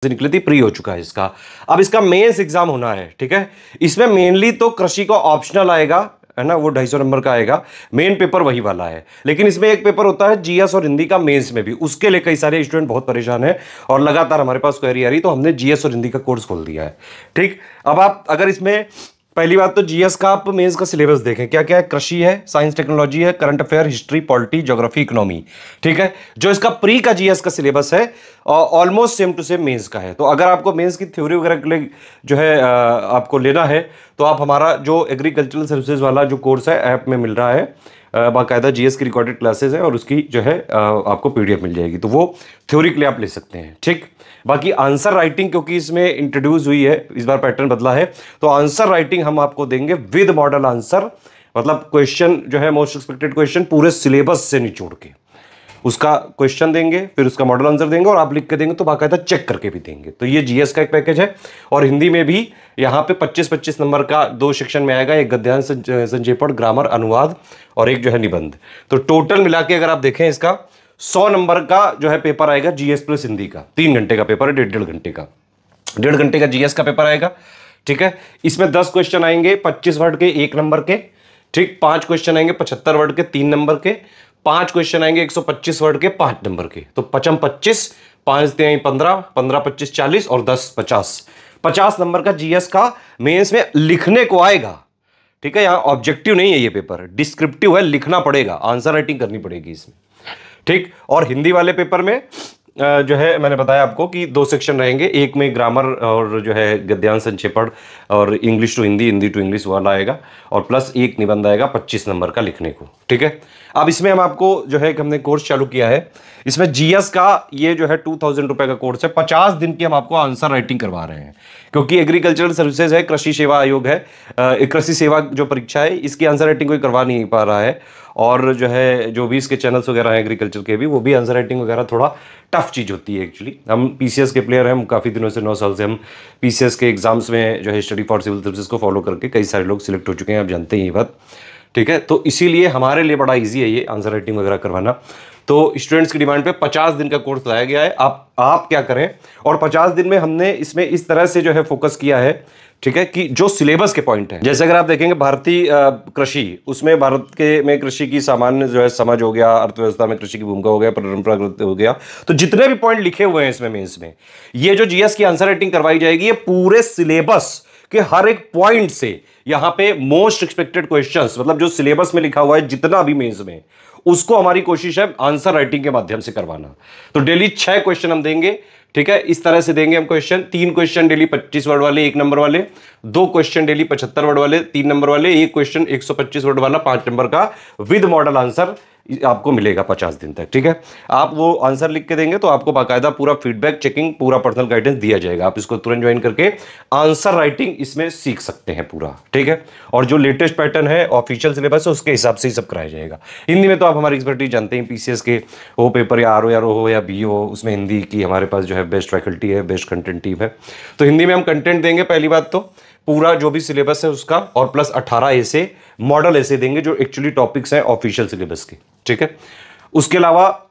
से निकली थी, प्री हो चुका है इसका। अब इसका मेंस एग्जाम होना है, ठीक है। इसमें मेनली तो कृषि का ऑप्शनल आएगा, है ना, वो 250 नंबर का आएगा। मेन पेपर वही वाला है, लेकिन इसमें एक पेपर होता है जीएस और हिंदी का मेंस में भी, उसके लिए कई सारे स्टूडेंट बहुत परेशान है और लगातार हमारे पास क्वेरी आ रही, तो हमने जीएस और हिंदी का कोर्स खोल दिया है, ठीक। अब आप अगर इसमें पहली बात तो जीएस का आप मेंस का सिलेबस देखें, क्या क्या है। कृषि है, साइंस टेक्नोलॉजी है, current affair, history, polity, geography, economy, ठीक है। जो इसका प्री का जीएस का सिलेबस है almost same to same mains का है। तो अगर आपको मेंस की थ्योरी वगैरह के लिए जो है आपको लेना है, तो आप हमारा जो एग्रीकल्चरल सर्विसेज वाला जो कोर्स है ऐप में मिल रहा है, बाकायदा जीएस की रिकॉर्डेड क्लासेस है और उसकी जो है आपको पीडीएफ मिल जाएगी, तो वो थ्योरी के लिए आप ले सकते हैं, ठीक। बाकी आंसर राइटिंग क्योंकि इसमें इंट्रोड्यूस हुई है, इस बार पैटर्न बदला है, तो आंसर राइटिंग हम आपको देंगे विद मॉडल आंसर, मतलब क्वेश्चन जो है मोस्ट एक्सपेक्टेड क्वेश्चन पूरे सिलेबस से निचोड़ के उसका क्वेश्चन देंगे, फिर उसका मॉडल आंसर देंगे और आप लिख के देंगे तो बाकायदा चेक करके भी देंगे। तो ये जीएस का एक पैकेज है। और हिंदी में भी यहाँ पे 25-25 नंबर का 2 सेक्शन में आएगा, एक गद्यांश संक्षेपण, ग्रामर, अनुवाद और एक जो है निबंध। तो टोटल मिला के अगर आप देखें इसका 100 नंबर का जो है पेपर आएगा जीएस प्लस हिंदी का। 3 घंटे का पेपर है, 1.5 घंटे का, 1.5 घंटे का जीएस का पेपर आएगा, ठीक है। इसमें 10 क्वेश्चन आएंगे 25 वर्ड के 1 नंबर के, ठीक। 5 क्वेश्चन आएंगे 75 वर्ड के 3 नंबर के, 5 क्वेश्चन आएंगे 125 वर्ड के 5 नंबर के। तो 55 25, 5 3 15, 15 25 40 और 10 50, 50 नंबर का जीएस का मेंस में लिखने को आएगा, ठीक है। यहां ऑब्जेक्टिव नहीं है ये पेपर, डिस्क्रिप्टिव है, लिखना पड़ेगा, आंसर राइटिंग करनी पड़ेगी इसमें, ठीक। और हिंदी वाले पेपर में जो है मैंने बताया आपको कि 2 सेक्शन रहेंगे, एक में ग्रामर और जो है गद्यांश संक्षेपण और English to Hindi, Hindi to English वाला आएगा, और प्लस एक निबंध आएगा 25 नंबर का लिखने को, ठीक है। अब इसमें हम आपको जो है हमने कोर्स चालू किया है, इसमें जीएस का ये जो है 2000 रुपए का कोर्स है। 50 दिन की हम आपको आंसर राइटिंग करवा रहे हैं, क्योंकि एग्रीकल्चरल सर्विसेज है, कृषि सेवा आयोग है, कृषि सेवा जो परीक्षा है इसकी आंसर राइटिंग कोई करवा नहीं पा रहा है। और जो है जो भी इसके चैनल्स वगैरह हैं एग्रीकल्चर के भी, वो भी आंसर राइटिंग वगैरह थोड़ा टफ चीज़ होती है एक्चुअली। हम पीसीएस के प्लेयर हैं, हम काफ़ी दिनों से 9 साल से हम पीसीएस के एग्जाम्स में जो है स्टडी फॉर सिविल सर्विसेज को फॉलो करके कई सारे लोग सिलेक्ट हो चुके हैं, आप जानते हैं ये बात, ठीक है। तो इसीलिए हमारे लिए बड़ा ईजी है ये आंसर राइटिंग वगैरह करवाना। तो स्टूडेंट्स की डिमांड पे 50 दिन का कोर्स लाया गया है। आप क्या करें, और 50 दिन में हमने इसमें इस तरह से जो है फोकस किया है, ठीक है, कि जो सिलेबस के पॉइंट है, जैसे अगर आप देखेंगे भारतीय कृषि, उसमें भारत के में कृषि की सामान्य जो है समझ हो गया, अर्थव्यवस्था में कृषि की भूमिका हो गया, परंपरागत हो गया, तो जितने भी पॉइंट लिखे हुए हैं इसमें मेंस में, ये जो जीएस की आंसर राइटिंग करवाई जाएगी, ये पूरे सिलेबस के हर एक पॉइंट से यहां पे मोस्ट एक्सपेक्टेड क्वेश्चंस, मतलब जो सिलेबस में लिखा हुआ है जितना भी मेंस में, उसको हमारी कोशिश है आंसर राइटिंग के माध्यम से करवाना। तो डेली 6 क्वेश्चन हम देंगे, ठीक है, इस तरह से देंगे हम क्वेश्चन। 3 क्वेश्चन डेली 25 वर्ड वाले 1 नंबर वाले, 2 क्वेश्चन डेली 75 वर्ड वाले 3 नंबर वाले, 1 क्वेश्चन 125 वर्ड वाला 5 नंबर का विद मॉडल आंसर आपको मिलेगा 50 दिन तक, ठीक है। आप वो आंसर लिख के देंगे तो आपको बाकायदा पूरा फीडबैक, चेकिंग, पूरा पर्सनल गाइडेंस दिया जाएगा। आप इसको तुरंत ज्वाइन करके आंसर राइटिंग इसमें सीख सकते हैं पूरा, ठीक है। और जो लेटेस्ट पैटर्न है ऑफिशियल सिलेबस है उसके हिसाब से ही सब कराया जाएगा। हिंदी में तो आप हमारी एक्सपर्टीज जानते हैं, पीसीएस के हो पेपर या आरओ हो या बी हो, उसमें हिंदी की हमारे पास जो है बेस्ट फैकल्टी है, बेस्ट कंटेंट टीम है। तो हिंदी में हम कंटेंट देंगे, पहली बात तो पूरा जो भी सिलेबस है उसका, और प्लस 18 ऐसे मॉडल ऐसे देंगे जो एक्चुअली टॉपिक्स हैं ऑफिशियल सिलेबस के, ठीक है। उसके अलावा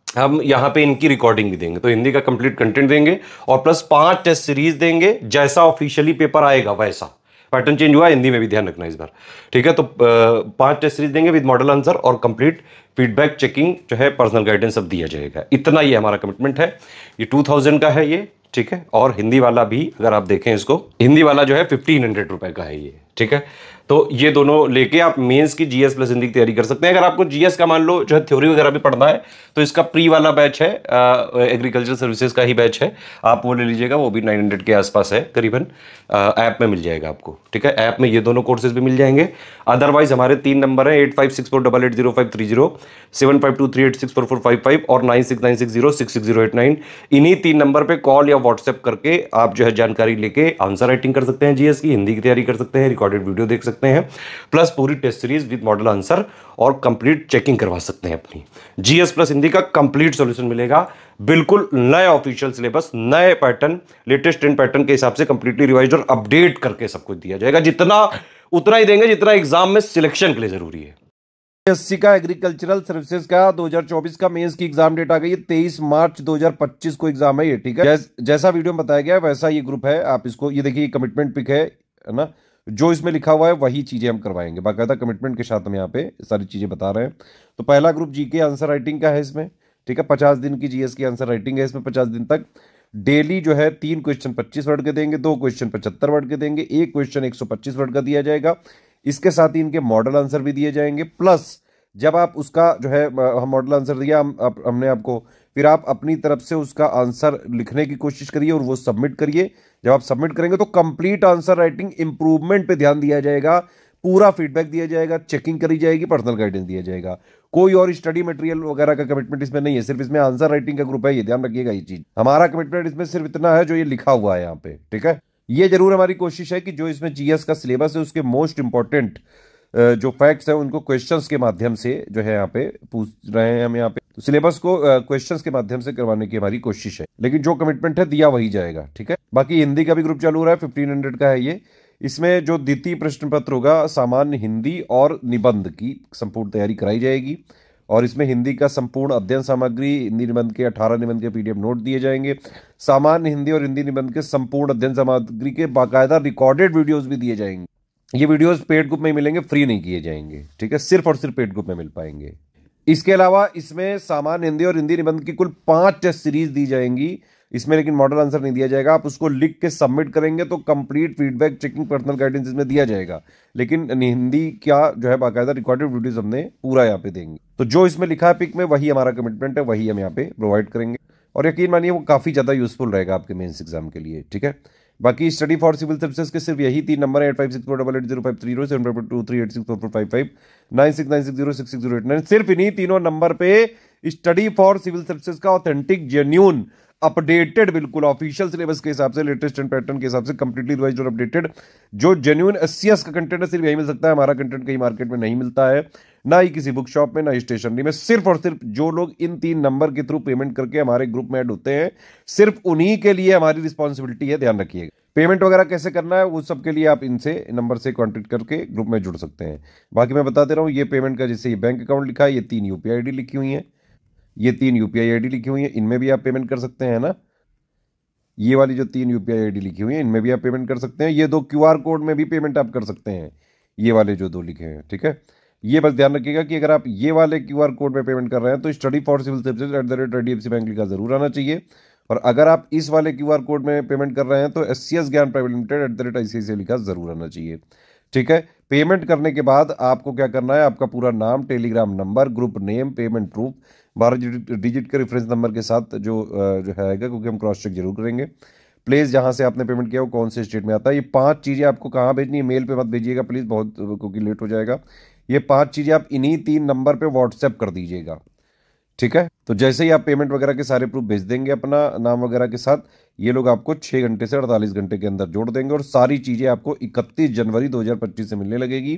हम यहाँ पे इनकी रिकॉर्डिंग भी देंगे, तो हिंदी का कंप्लीट कंटेंट देंगे और प्लस 5 टेस्ट सीरीज देंगे, जैसा ऑफिशियली पेपर आएगा वैसा। पैटर्न चेंज हुआ हिंदी में भी, ध्यान रखना इस बार, ठीक है। तो 5 टेस्ट सीरीज देंगे विद मॉडल आंसर और कंप्लीट फीडबैक, चेकिंग जो है, पर्सनल गाइडेंस सब दिया जाएगा। इतना ही हमारा कमिटमेंट है। ये 2000 का है ये, ठीक है। और हिंदी वाला भी अगर आप देखें इसको, हिंदी वाला जो है 1500 रुपए का है ये, ठीक है। तो ये दोनों लेके आप मेंस की जीएस प्लस हिंदी की तैयारी कर सकते हैं। अगर आपको जीएस का मान लो जो है थ्योरी वगैरह भी पढ़ना है, तो इसका प्री वाला बैच है, एग्रीकल्चर सर्विसेज का ही बैच है, आप वो ले लीजिएगा, वो भी 900 के आसपास है करीबन, ऐप में मिल जाएगा आपको, ठीक है। ऐप में ये दोनों कोर्सेज भी मिल जाएंगे। अदरवाइज हमारे 3 नंबर है 8564880530, 7523864455 और 9696066089। इन्हीं 3 नंबर पे कॉल या व्हाट्सएप करके आप जो है जानकारी लेके आंसर राइटिंग कर सकते हैं, जीएस की, हिंदी की तैयारी कर सकते हैं, रिकॉर्डेड वीडियो देख सकते हैं, प्लस पूरी test series with model answer और कंप्लीट चेकिंग करवा सकते हैं अपनी। जीएस प्लस हिंदी का कंप्लीट सॉल्यूशन मिलेगा, बिल्कुल नए ऑफिशियल सिलेबस, नए पैटर्न, लेटेस्ट ट्रेंड पैटर्न के हिसाब से कंप्लीटली रिवाइज और अपडेट करके सब कुछ दिया जाएगा। जितना उतना ही देंगे जितना एग्जाम में सिलेक्शन के लिए जरूरी है। एससी का एग्रीकल्चरल सर्विसेज का 2024 का मेंस की एग्जाम डेट आ गई है 23 मार्च 2025 को एग्जाम है ये, ठीक है। जैसा वीडियो में बताया गया वैसा ये ग्रुप है। आप इसको ये देखिए, कमिटमेंट पिक है ना, जो इसमें लिखा हुआ है वही चीजें हम करवाएंगे, बाकायदा कमिटमेंट के साथ हम यहाँ पे सारी चीजें बता रहे हैं। तो पहला ग्रुप जीके आंसर राइटिंग का है इसमें, ठीक है। 50 दिन की जीएस की आंसर राइटिंग है इसमें। 50 दिन तक डेली जो है 3 क्वेश्चन 25 वर्ड के देंगे, 2 क्वेश्चन 75 वर्ड के देंगे, 1 क्वेश्चन 125 वर्ड का दिया जाएगा। इसके साथ ही इनके मॉडल आंसर भी दिए जाएंगे। प्लस जब आप उसका जो है हम मॉडल आंसर दिया हमने आपको, फिर आप अपनी तरफ से उसका आंसर लिखने की कोशिश करिए और वो सबमिट करिए। जब आप सबमिट करेंगे तो कंप्लीट आंसर राइटिंग इंप्रूवमेंट पे ध्यान दिया जाएगा, पूरा फीडबैक दिया जाएगा, चेकिंग करी जाएगी, पर्सनल गाइडेंस दिया जाएगा। कोई और स्टडी मटेरियल वगैरह का कमिटमेंट इसमें नहीं है, सिर्फ इसमें आंसर राइटिंग का ग्रुप है, ये ध्यान रखिएगा। ये चीज हमारा कमिटमेंट इसमें सिर्फ इतना है जो ये लिखा हुआ है यहाँ पे, ठीक है। ये जरूर हमारी कोशिश है कि जो इसमें जीएस का सिलेबस है उसके मोस्ट इंपॉर्टेंट जो फैक्ट्स है उनको क्वेश्चंस के माध्यम से जो है यहाँ पे पूछ रहे हैं हम यहाँ पे, तो सिलेबस को क्वेश्चंस के माध्यम से करवाने की हमारी कोशिश है। लेकिन जो कमिटमेंट है दिया वही जाएगा, ठीक है। बाकी हिंदी का भी ग्रुप चालू हो रहा है, 1500 का है ये। इसमें जो द्वितीय प्रश्न पत्र होगा सामान्य हिंदी और निबंध की संपूर्ण तैयारी कराई जाएगी। और इसमें हिंदी का संपूर्ण अध्ययन सामग्री, हिंदी निबंध के 18 निबंध के पीडीएफ नोट दिए जाएंगे। सामान्य हिंदी और हिंदी निबंध के संपूर्ण अध्ययन सामग्री के बाकायदा रिकॉर्डेड वीडियोज भी दिए जाएंगे। ये वीडियोस पेड ग्रुप में ही मिलेंगे, फ्री नहीं किए जाएंगे, ठीक है। सिर्फ और सिर्फ पेड ग्रुप में मिल पाएंगे। इसके अलावा इसमें सामान्य हिंदी और हिंदी निबंध की कुल 5 टेस्ट सीरीज दी जाएंगी इसमें, लेकिन मॉडल आंसर नहीं दिया जाएगा। आप उसको लिख के सबमिट करेंगे तो complete feedback, checking, personal guidance इसमें दिया जाएगा। लेकिन हिंदी क्या जो है बाकायदा रिकॉर्डेड वीडियोस हमने पूरा यहाँ पे देंगे। तो जो इसमें लिखा है पिक में वही हमारा कमिटमेंट है, वही हम यहाँ पे प्रोवाइड करेंगे। और यकीन मानिए वो काफी ज्यादा यूजफुल रहेगा आपके मेंस एग्जाम के लिए, ठीक है। बाकी स्टडी फॉर सिविल सर्विसेज के सिर्फ यही 3 नंबर है, 8564880530, 7523864455, 9696066089। सिर्फ इन्हीं तीनों नंबर पे स्टडी फॉर सिविल सर्विसेज का ऑथेंटिक, जेन्यून, अपडेटेड, बिल्कुल ऑफिशियल सिलेबस के हिसाब से, लेटेस्ट एंड पैटर्न के हिसाब से कंप्लीटली रिवाइज्ड और अपडेटेड जो जेन्यून एससीएस का कंटेंट है, सिर्फ यही मिल सकता है। हमारा कंटेंट कहीं मार्केट में नहीं मिलता है, ना ही किसी बुक शॉप में, ना ही स्टेशनरी में। सिर्फ और सिर्फ जो लोग इन 3 नंबर के थ्रू पेमेंट करके हमारे ग्रुप में ऐड होते हैं, सिर्फ उन्हीं के लिए हमारी रिस्पॉन्सिबिलिटी है, ध्यान रखिएगा। पेमेंट वगैरह कैसे करना है वो सब के लिए आप इनसे नंबर से कॉन्टेक्ट करके ग्रुप में जुड़ सकते हैं। बाकी मैं बता दे रहा हूँ, ये पेमेंट का जैसे ये बैंक अकाउंट लिखा है, ये 3 यूपीआई आईडी लिखी हुई है, ये 3 यूपीआई आईडी लिखी हुई है, इनमें भी आप पेमेंट कर सकते हैं ना। ये वाली जो 3 यूपीआई आईडी लिखी हुई है इनमें भी आप पेमेंट कर सकते हैं। ये 2 क्यूआर कोड में भी पेमेंट आप कर सकते हैं, ये वाले जो 2 लिखे हैं, ठीक है। ये बस ध्यान रखिएगा कि अगर आप ये वाले क्यूआर कोड में पेमेंट कर रहे हैं तो study for civil services @IDFC bank लिखा जरूर आना चाहिए। और अगर आप इस वाले क्यूआर कोड में पेमेंट कर रहे हैं तो SCS ज्ञान प्राइवेट लिमिटेड @ICICI लिखा जरूर आना चाहिए, ठीक है। पेमेंट करने के बाद आपको क्या करना है, आपका पूरा नाम, Telegram number, group name, payment proof, 12 digit के रेफरेंस नंबर के साथ जो है, क्योंकि हम क्रॉस चेक जरूर करेंगे। प्लेस जहां से आपने पेमेंट किया वो कौन से स्टेट में आता है। ये 5 चीजें आपको कहाँ भेजनी है, मेल पे मत भेजिएगा प्लीज, बहुत क्योंकि लेट हो जाएगा। ये 5 चीजें आप इन्हीं 3 नंबर पे व्हाट्सएप कर दीजिएगा, ठीक है। तो जैसे ही आप पेमेंट वगैरह के सारे प्रूफ भेज देंगे अपना नाम वगैरह के साथ, ये लोग आपको 6 घंटे से 48 घंटे के अंदर जोड़ देंगे और सारी चीजें आपको 31 जनवरी 2025 से मिलने लगेगी।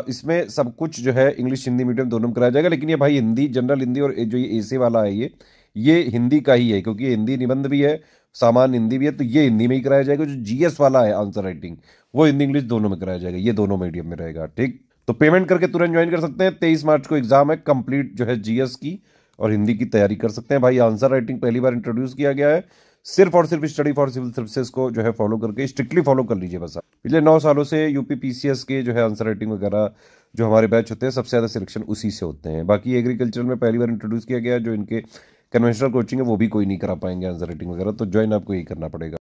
इसमें सब कुछ जो है इंग्लिश हिंदी मीडियम दोनों में कराया जाएगा। लेकिन ये भाई हिंदी, जनरल हिंदी और जो ये एसे वाला है ये हिंदी का ही है, क्योंकि ये हिंदी निबंध भी है, सामान्य हिंदी भी है, तो ये हिंदी में ही कराया जाएगा। जो जीएस वाला है आंसर राइटिंग, वो हिंदी इंग्लिश दोनों में कराया जाएगा, ये दोनों मीडियम में रहेगा, ठीक। तो पेमेंट करके तुरंत ज्वाइन कर सकते हैं। 23 मार्च को एग्जाम है, कंप्लीट जो है जीएस की और हिंदी की तैयारी कर सकते हैं। भाई आंसर राइटिंग पहली बार इंट्रोड्यूस किया गया है, सिर्फ और सिर्फ स्टडी फॉर सिविल सर्विसेज को जो है फॉलो करके स्ट्रिक्टली फॉलो कर लीजिए बस। पिछले 9 सालों से यूपी पीसीएस के जो है आंसर राइटिंग वगैरह जो हमारे बैच होते हैं, सबसे ज्यादा सिलेक्शन उसी से होते हैं। बाकी एग्रीकल्चर में पहली बार इंट्रोड्यूस किया गया है, जो इनके कन्वेंशनल कोचिंग है वो भी कोई नहीं करा पाएंगे आंसर राइटिंग वगैरह, तो ज्वाइन आपको यही करना पड़ेगा।